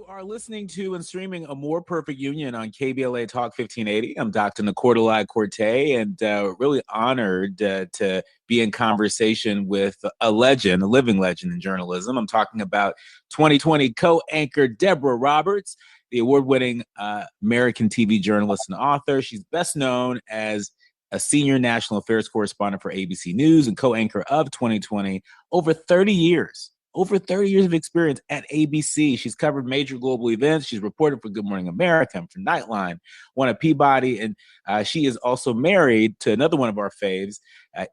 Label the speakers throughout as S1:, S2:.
S1: You are listening to and streaming A More Perfect Union on KBLA Talk 1580. I'm Dr. Nii-Quartelai and really honored to be in conversation with a legend, a living legend in journalism. I'm talking about 2020 co-anchor Deborah Roberts, the award-winning American TV journalist and author. She's best known as a senior national affairs correspondent for ABC News and co-anchor of 2020, over 30 years of experience at ABC. She's covered major global events. She's reported for Good Morning America and for Nightline, won a Peabody, and she is also married to another one of our faves,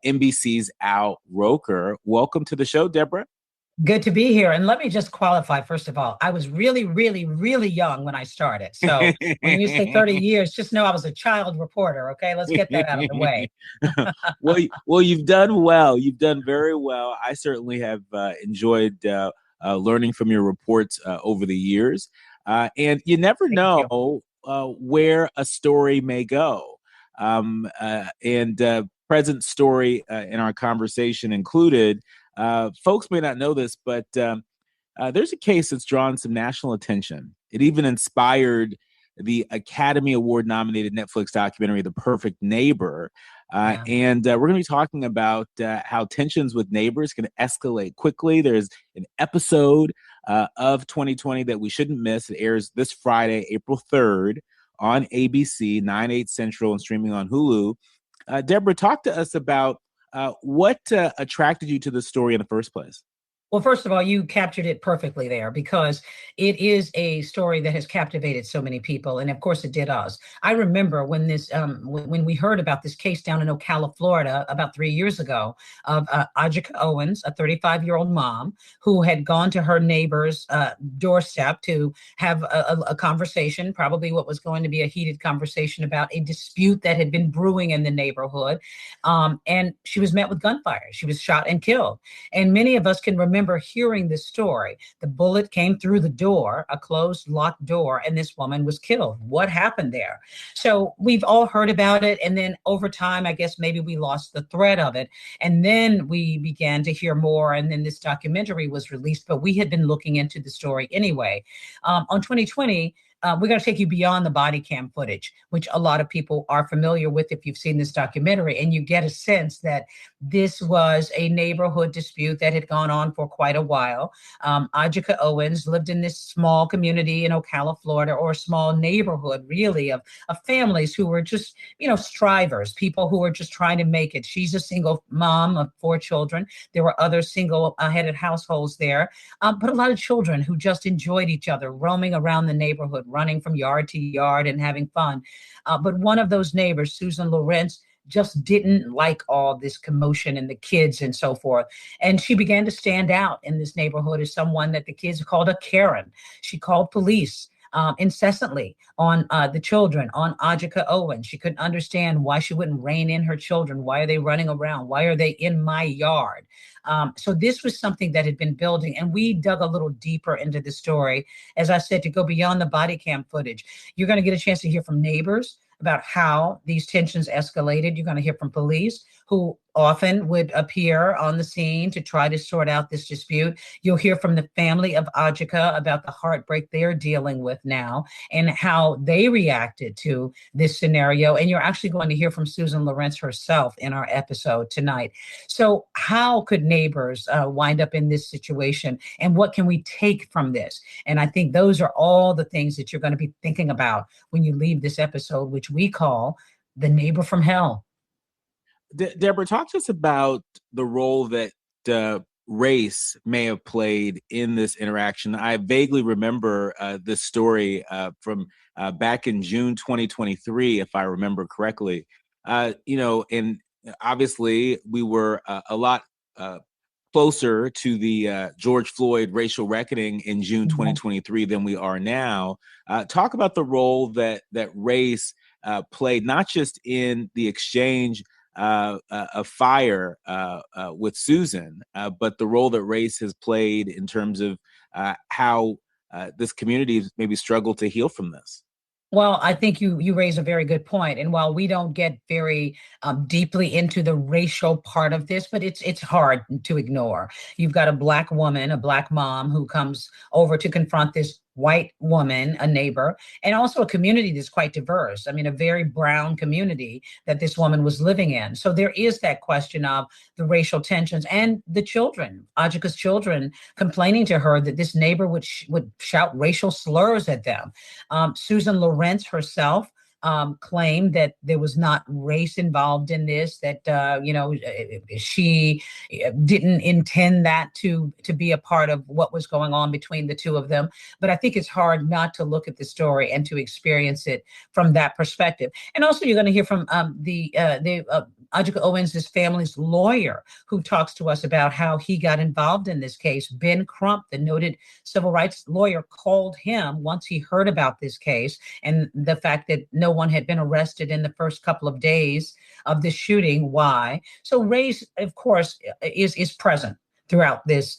S1: NBC's Al Roker. Welcome to the show, Deborah.
S2: Good to be here. And let me just qualify, first of all, I was really, really, really young when I started. So when you say 30 years, just know I was a child reporter. Okay, let's get that out of the way.
S1: Well, you've done well. You've done very well. I certainly have enjoyed learning from your reports over the years. And you never know where a story may go. Present story in our conversation included, folks may not know this, but there's a case that's drawn some national attention. It even inspired the Academy Award nominated Netflix documentary, The Perfect Neighbor. And we're going to be talking about how tensions with neighbors can escalate quickly. There's an episode of 2020 that we shouldn't miss. It airs this Friday, April 3rd on ABC, 9/8 Central, and streaming on Hulu. Deborah, talk to us about what attracted you to the story in the first place.
S2: Well, first of all, you captured it perfectly there because it is a story that has captivated so many people. And of course, it did us. I remember when when we heard about this case down in Ocala, Florida, about 3 years ago, of Ajika Owens, a 35-year-old mom who had gone to her neighbor's doorstep to have a conversation, probably what was going to be a heated conversation about a dispute that had been brewing in the neighborhood. And she was met with gunfire. She was shot and killed. And many of us can remember hearing this story. The bullet came through the door, a closed, locked door, and this woman was killed. What happened there? So we've all heard about it. And then over time, I guess maybe we lost the thread of it. And then we began to hear more. And then this documentary was released, but we had been looking into the story anyway. On 2020, we're going to take you beyond the body cam footage, which a lot of people are familiar with if you've seen this documentary, and you get a sense that this was a neighborhood dispute that had gone on for quite a while. Ajika Owens lived in this small community in Ocala, Florida, or a small neighborhood, really, of families who were just, strivers, people who were just trying to make it. She's a single mom of 4 children. There were other single-headed households there, but a lot of children who just enjoyed each other, roaming around the neighborhood, running from yard to yard and having fun. But one of those neighbors, Susan Lawrence, just didn't like all this commotion and the kids and so forth. And she began to stand out in this neighborhood as someone that the kids called a Karen. She called police incessantly on the children, on Ajika Owens. She couldn't understand why she wouldn't rein in her children. Why are they running around? Why are they in my yard? So this was something that had been building, and we dug a little deeper into the story, as I said, to go beyond the body cam footage. You're going to get a chance to hear from neighbors about how these tensions escalated. You're going to hear from police who often would appear on the scene to try to sort out this dispute. You'll hear from the family of Ajika about the heartbreak they're dealing with now and how they reacted to this scenario. And you're actually going to hear from Susan Lawrence herself in our episode tonight. So how could neighbors wind up in this situation? And what can we take from this? And I think those are all the things that you're going to be thinking about when you leave this episode, which we call The Neighbor from Hell.
S1: Deborah, talk to us about the role that race may have played in this interaction. I vaguely remember this story from back in June 2023, if I remember correctly. And obviously we were a lot closer to the George Floyd racial reckoning in June 2023 than we are now. Talk about the role that race played, not just in the exchange of fire with Susan, but the role that race has played in terms of how this community maybe struggled to heal from this.
S2: Well, I think you raise a very good point. And while we don't get very deeply into the racial part of this, but it's hard to ignore. You've got a Black woman, a Black mom who comes over to confront this white woman, a neighbor, and also a community that's quite diverse. I mean, a very brown community that this woman was living in. So there is that question of the racial tensions and the children, Ajika's children, complaining to her that this neighbor would shout racial slurs at them. Susan Lorenz herself claimed that there was not race involved in this, that she didn't intend that to be a part of what was going on between the two of them. But I think it's hard not to look at the story and to experience it from that perspective. And also, you're going to hear from the Ajika Owens' family's lawyer, who talks to us about how he got involved in this case. Ben Crump, the noted civil rights lawyer, called him once he heard about this case and the fact that no one had been arrested in the first couple of days of this shooting. Why? So race, of course, is present throughout this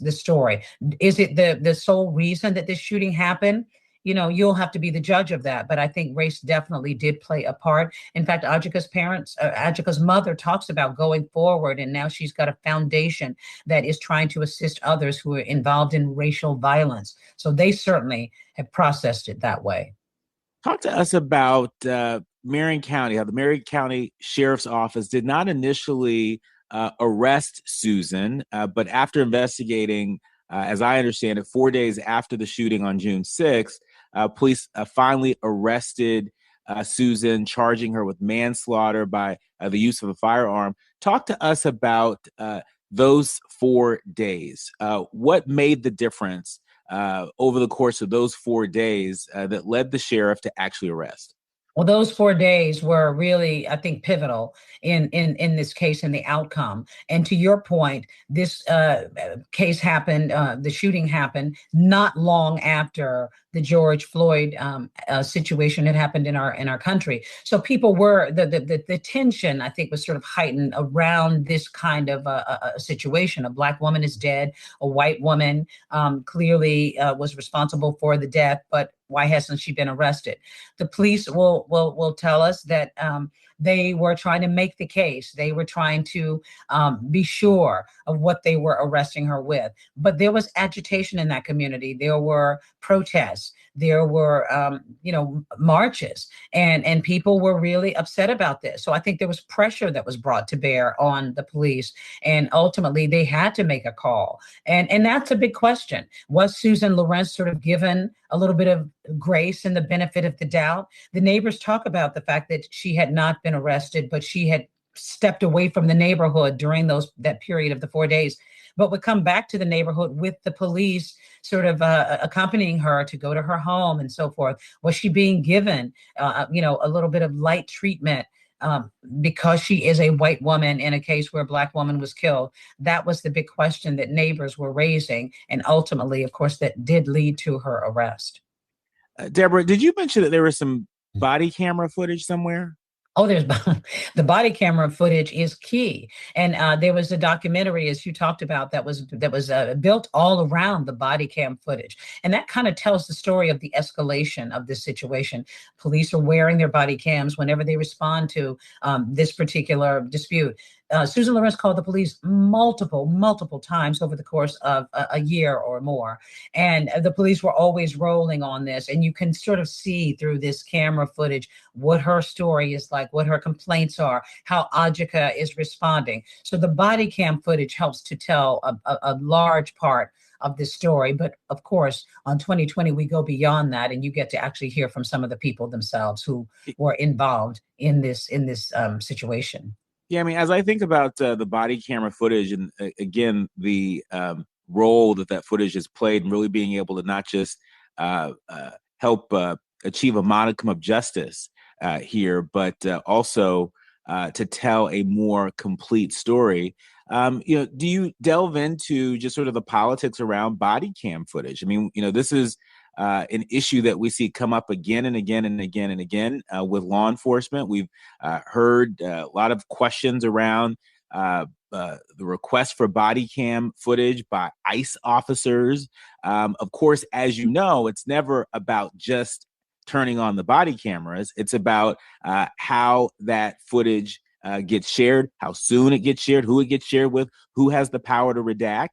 S2: story. Is it the sole reason that this shooting happened? You'll have to be the judge of that. But I think race definitely did play a part. In fact, Ajika's mother talks about going forward, and now she's got a foundation that is trying to assist others who are involved in racial violence. So they certainly have processed it that way.
S1: Talk to us about Marion County, how the Marion County Sheriff's Office did not initially arrest Susan, but after investigating, as I understand it, 4 days after the shooting on June 6th, police finally arrested Susan, charging her with manslaughter by the use of a firearm. Talk to us about those 4 days. What made the difference over the course of those 4 days that led the sheriff to actually arrest?
S2: Well, those 4 days were really, I think, pivotal in this case and the outcome. And to your point, this case happened, the shooting happened not long after the George Floyd situation had happened in our country. So people were the tension, I think, was sort of heightened around this kind of a situation. A Black woman is dead. A white woman clearly was responsible for the death, but why hasn't she been arrested? The police will tell us that they were trying to make the case. They were trying to be sure of what they were arresting her with. But there was agitation in that community. There were protests. There were, marches, and people were really upset about this. So I think there was pressure that was brought to bear on the police, and ultimately they had to make a call. And that's a big question. Was Susan Lorenz sort of given a little bit of grace and the benefit of the doubt? The neighbors talk about the fact that she had not been arrested, but she had stepped away from the neighborhood during that period of the 4 days, but would come back to the neighborhood with the police sort of accompanying her to go to her home and so forth. Was she being given, a little bit of light treatment because she is a white woman in a case where a Black woman was killed? That was the big question that neighbors were raising. And ultimately, of course, that did lead to her arrest.
S1: Deborah, did you mention that there was some body camera footage somewhere?
S2: Oh, there's the body camera footage is key, and there was a documentary, as you talked about, that was built all around the body cam footage, and that kind of tells the story of the escalation of this situation. Police are wearing their body cams whenever they respond to this particular dispute. Susan Lorenz called the police multiple times over the course of a year or more. And the police were always rolling on this. And you can sort of see through this camera footage what her story is like, what her complaints are, how Ajika is responding. So the body cam footage helps to tell a large part of this story. But of course, on 2020, we go beyond that, and you get to actually hear from some of the people themselves who were involved in this situation.
S1: Yeah, I mean, as I think about the body camera footage and again, the role that footage has played in really being able to not just help achieve a modicum of justice here, but also to tell a more complete story. Do you delve into just sort of the politics around body cam footage? I mean, this is an issue that we see come up again and again and again and again with law enforcement. We've heard a lot of questions around the request for body cam footage by ICE officers. Of course, as you know, it's never about just turning on the body cameras. It's about how that footage gets shared, how soon it gets shared, who it gets shared with, who has the power to redact.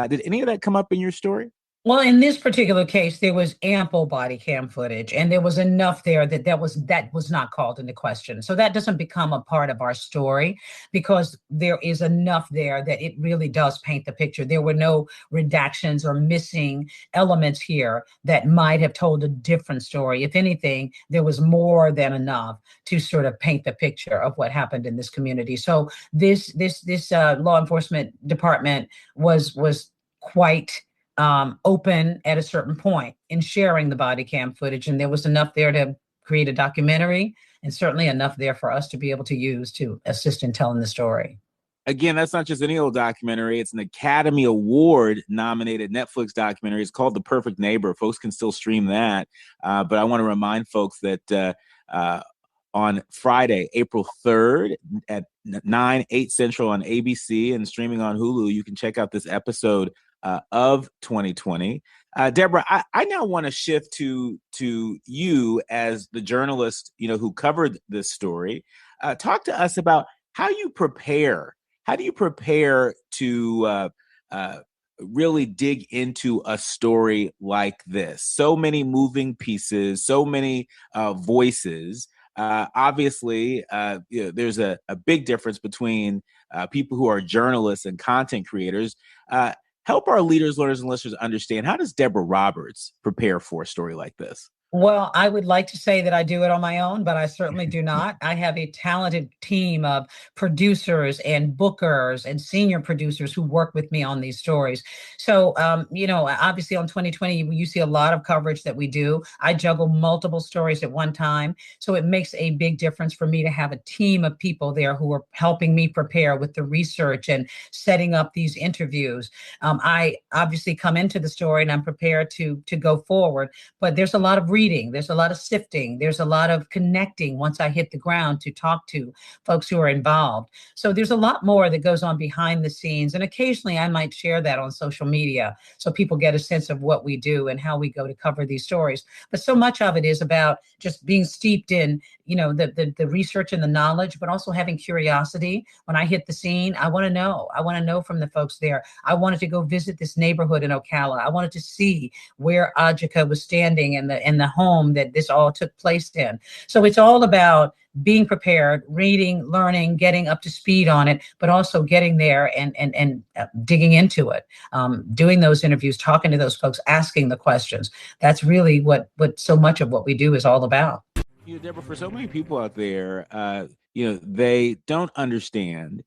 S1: Did any of that come up in your story?
S2: Well, in this particular case, there was ample body cam footage, and there was enough there that that was not called into question. So that doesn't become a part of our story because there is enough there that it really does paint the picture. There were no redactions or missing elements here that might have told a different story. If anything, there was more than enough to sort of paint the picture of what happened in this community. So this law enforcement department was quite open at a certain point in sharing the body cam footage. And there was enough there to create a documentary, and certainly enough there for us to be able to use to assist in telling the story.
S1: Again, that's not just any old documentary. It's an Academy Award nominated Netflix documentary. It's called The Perfect Neighbor. Folks can still stream that. But I want to remind folks that on Friday, April 3rd at 9, 8 Central on ABC and streaming on Hulu, you can check out this episode of 2020. Deborah, I now want to shift to you as the journalist, who covered this story. Talk to us about how you prepare. How do you prepare to really dig into a story like this? So many moving pieces, so many voices. Obviously, there's a big difference between people who are journalists and content creators. Help our leaders, learners, and listeners understand, how does Deborah Roberts prepare for a story like this?
S2: Well, I would like to say that I do it on my own, but I certainly do not. I have a talented team of producers and bookers and senior producers who work with me on these stories. So, obviously on 2020, you see a lot of coverage that we do. I juggle multiple stories at one time. So it makes a big difference for me to have a team of people there who are helping me prepare with the research and setting up these interviews. I obviously come into the story and I'm prepared to go forward, but there's a lot of reading, there's a lot of sifting, there's a lot of connecting once I hit the ground to talk to folks who are involved. So there's a lot more that goes on behind the scenes. And occasionally I might share that on social media so people get a sense of what we do and how we go to cover these stories. But so much of it is about just being steeped in, the research and the knowledge, but also having curiosity. When I hit the scene, I want to know. I want to know from the folks there. I wanted to go visit this neighborhood in Ocala. I wanted to see where Ajika was standing and the home that this all took place in. So it's all about being prepared, reading, learning, getting up to speed on it, but also getting there and digging into it, doing those interviews, talking to those folks, asking the questions. That's really what so much of what we do is all about.
S1: Deborah, for so many people out there, they don't understand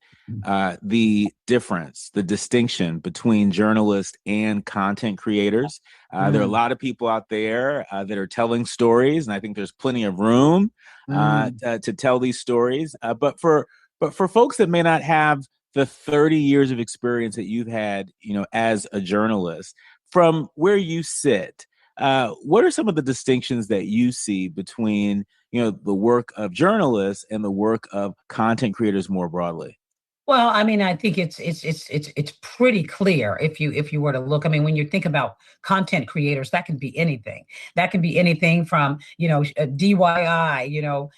S1: the difference, the distinction between journalists and content creators. There are a lot of people out there that are telling stories, and I think there's plenty of room to tell these stories. But for folks that may not have the 30 years of experience that you've had, as a journalist, from where you sit, what are some of the distinctions that you see between, the work of journalists and the work of content creators more broadly?
S2: Well, I mean, I think it's pretty clear if you were to look. I mean, when you think about content creators, that can be anything. That can be anything from DIY,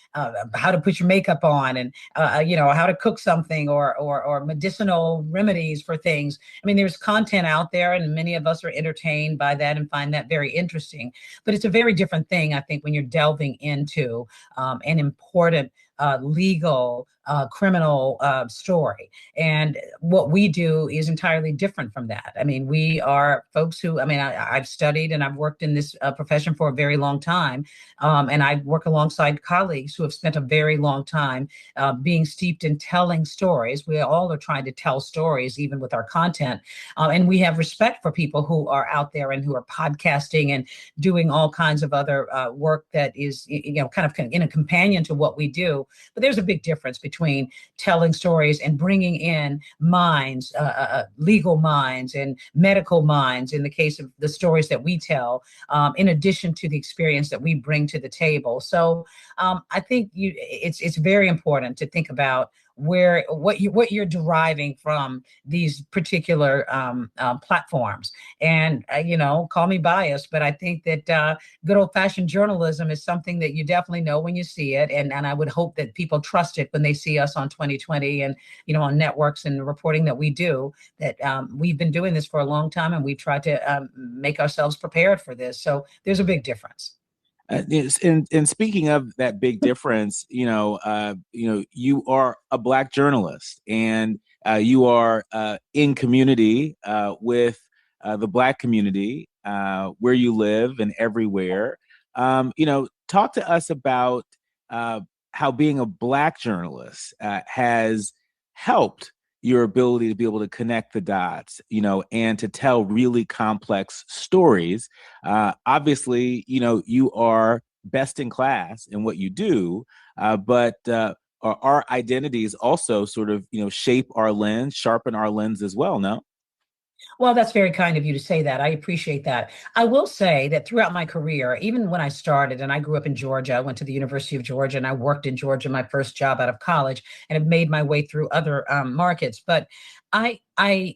S2: how to put your makeup on, and how to cook something, or medicinal remedies for things. I mean, there's content out there, and many of us are entertained by that and find that very interesting. But it's a very different thing, I think, when you're delving into an important legal criminal story. And what we do is entirely different from that. I mean, we are folks who, I've studied and I've worked in this profession for a very long time. And I work alongside colleagues who have spent a very long time being steeped in telling stories. We all are trying to tell stories, even with our content. And we have respect for people who are out there and who are podcasting and doing all kinds of other work that is, kind of in a companion to what we do. But there's a big difference between telling stories and bringing in minds, legal minds and medical minds in the case of the stories that we tell, in addition to the experience that we bring to the table. So I think it's very important to think about where what you're deriving from these particular platforms. And call me biased, but I think that good old-fashioned journalism is something that you definitely know when you see it, and I would hope that people trust it when they see us on 2020 and on networks and the reporting that we do. That we've been doing this for a long time, and we try to make ourselves prepared for this. So there's a big difference.
S1: And speaking of that big difference, you are a Black journalist, and you are in community with the Black community where you live and everywhere. Talk to us about how being a Black journalist has helped your ability to be able to connect the dots, and to tell really complex stories. Obviously, you are best in class in what you do, but our identities also sort of, shape our lens, sharpen our lens as well, no?
S2: Well, that's very kind of you to say that. I appreciate that. I will say that throughout my career, even when I started, and I grew up in Georgia, I went to the University of Georgia, and I worked in Georgia my first job out of college, and have made my way through other markets. But I I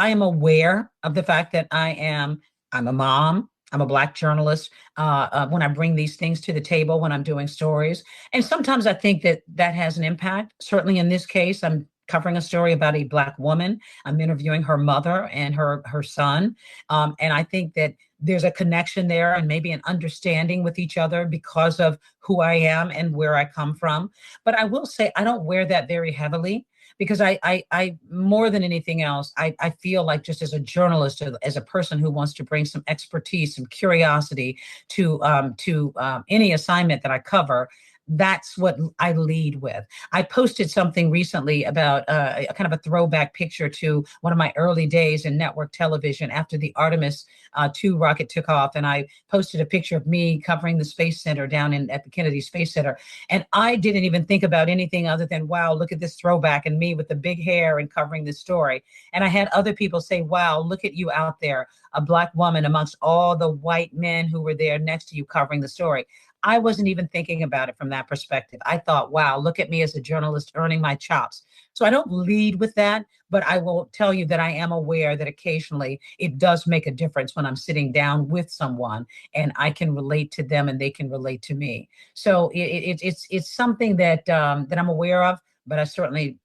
S2: I am aware of the fact that I'm a mom. I'm a Black journalist. When I bring these things to the table, when I'm doing stories, and sometimes I think that that has an impact. Certainly, in this case, I'm covering a story about a Black woman. I'm interviewing her mother and her son, and I think that there's a connection there and maybe an understanding with each other because of who I am and where I come from. But I will say I don't wear that very heavily, because I more than anything else, I feel like, just as a journalist, as a person who wants to bring some expertise, some curiosity to any assignment that I cover, that's what I lead with. I posted something recently about a kind of a throwback picture to one of my early days in network television after the Artemis 2 rocket took off. And I posted a picture of me covering the Space Center down at the Kennedy Space Center. And I didn't even think about anything other than, wow, look at this throwback and me with the big hair and covering this story. And I had other people say, wow, look at you out there, a Black woman amongst all the white men who were there next to you covering the story. I wasn't even thinking about it from that perspective. I thought, wow, look at me as a journalist earning my chops. So I don't lead with that, but I will tell you that I am aware that occasionally it does make a difference when I'm sitting down with someone and I can relate to them and they can relate to me. So it's something that that I'm aware of, but I certainly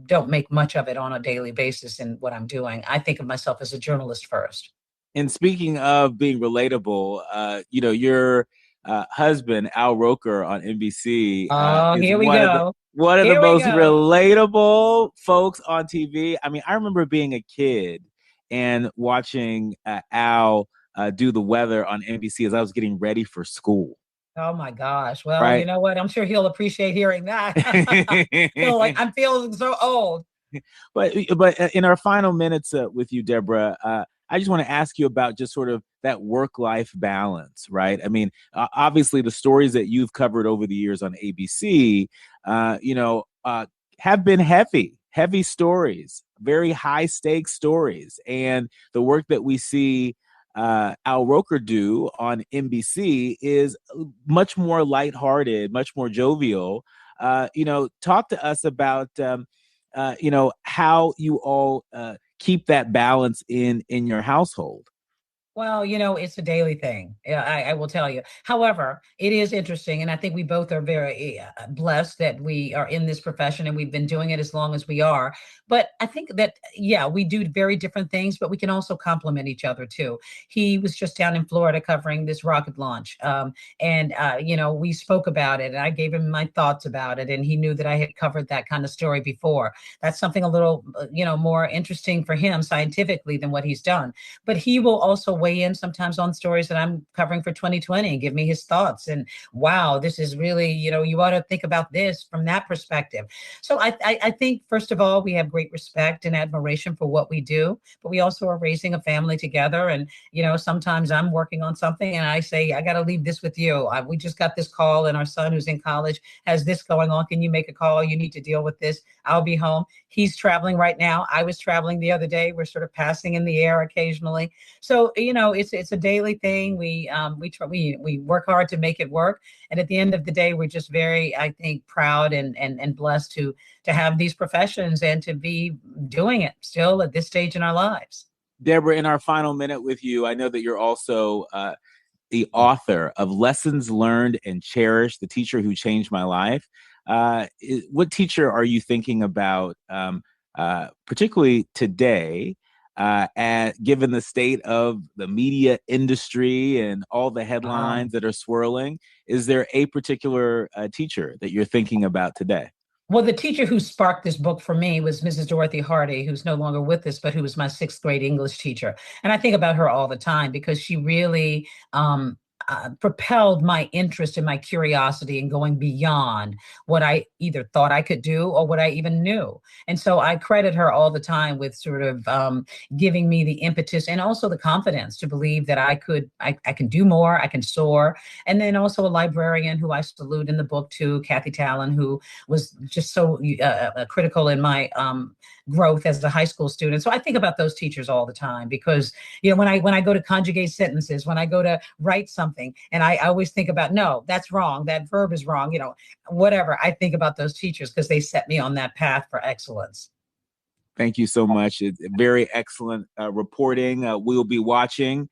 S2: don't make much of it on a daily basis in what I'm doing. I think of myself as a journalist first.
S1: And speaking of being relatable, your husband Al Roker on NBC
S2: Oh,
S1: is
S2: here we go.
S1: one of the
S2: Here we
S1: most
S2: go.
S1: relatable folks on TV. I mean, I remember being a kid and watching Al do the weather on NBC as I was getting ready for school.
S2: Oh my gosh. Well, you
S1: Right.
S2: know what? I'm sure he'll appreciate hearing that. So like I'm feeling so old.
S1: But in our final minutes with you, Deborah, I just want to ask you about just sort of that work-life balance, right? I mean, obviously the stories that you've covered over the years on ABC, have been heavy stories, very high stakes stories, and the work that we see Al Roker do on NBC is much more lighthearted, much more jovial. Talk to us about how you all keep that balance in your household.
S2: Well, it's a daily thing. Yeah, I will tell you. However, it is interesting. And I think we both are very blessed that we are in this profession and we've been doing it as long as we are. But I think that, yeah, we do very different things, but we can also complement each other too. He was just down in Florida covering this rocket launch. We spoke about it and I gave him my thoughts about it. And he knew that I had covered that kind of story before. That's something a little, more interesting for him scientifically than what he's done. But he will also weigh in sometimes on stories that I'm covering for 2020 and give me his thoughts. And wow, this is really, you ought to think about this from that perspective. So I think, first of all, we have great respect and admiration for what we do, but we also are raising a family together. And, sometimes I'm working on something and I say, I got to leave this with you. We just got this call and our son who's in college has this going on. Can you make a call? You need to deal with this. I'll be home. He's traveling right now. I was traveling the other day. We're sort of passing in the air occasionally. So, it's a daily thing. We work hard to make it work. And at the end of the day, we're just very, I think, proud and blessed to have these professions and to be doing it still at this stage in our lives.
S1: Deborah, in our final minute with you, I know that you're also the author of Lessons Learned and Cherished, The Teacher Who Changed My Life. What teacher are you thinking about, particularly today, given the state of the media industry and all the headlines that are swirling? Is there a particular teacher that you're thinking about today?
S2: Well, the teacher who sparked this book for me was Mrs. Dorothy Hardy, who's no longer with us, but who was my sixth grade English teacher. And I think about her all the time because she really propelled my interest and my curiosity in going beyond what I either thought I could do or what I even knew. And so I credit her all the time with sort of giving me the impetus and also the confidence to believe that I can do more, I can soar. And then also a librarian who I salute in the book too, Kathy Talon, who was just so critical in my growth as a high school student. So I think about those teachers all the time because, when I go to conjugate sentences, when I go to write something, and I always think about, no, that's wrong. That verb is wrong. Whatever. I think about those teachers because they set me on that path for excellence.
S1: Thank you so much. It's very excellent reporting. We'll be watching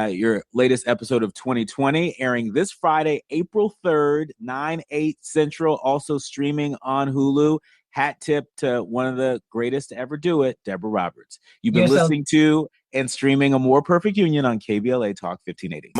S1: your latest episode of 2020, airing this Friday, April 3rd, 9/8 Central, also streaming on Hulu. Hat tip to one of the greatest to ever do it, Deborah Roberts. You've been listening to and streaming A More Perfect Union on KBLA Talk 1580.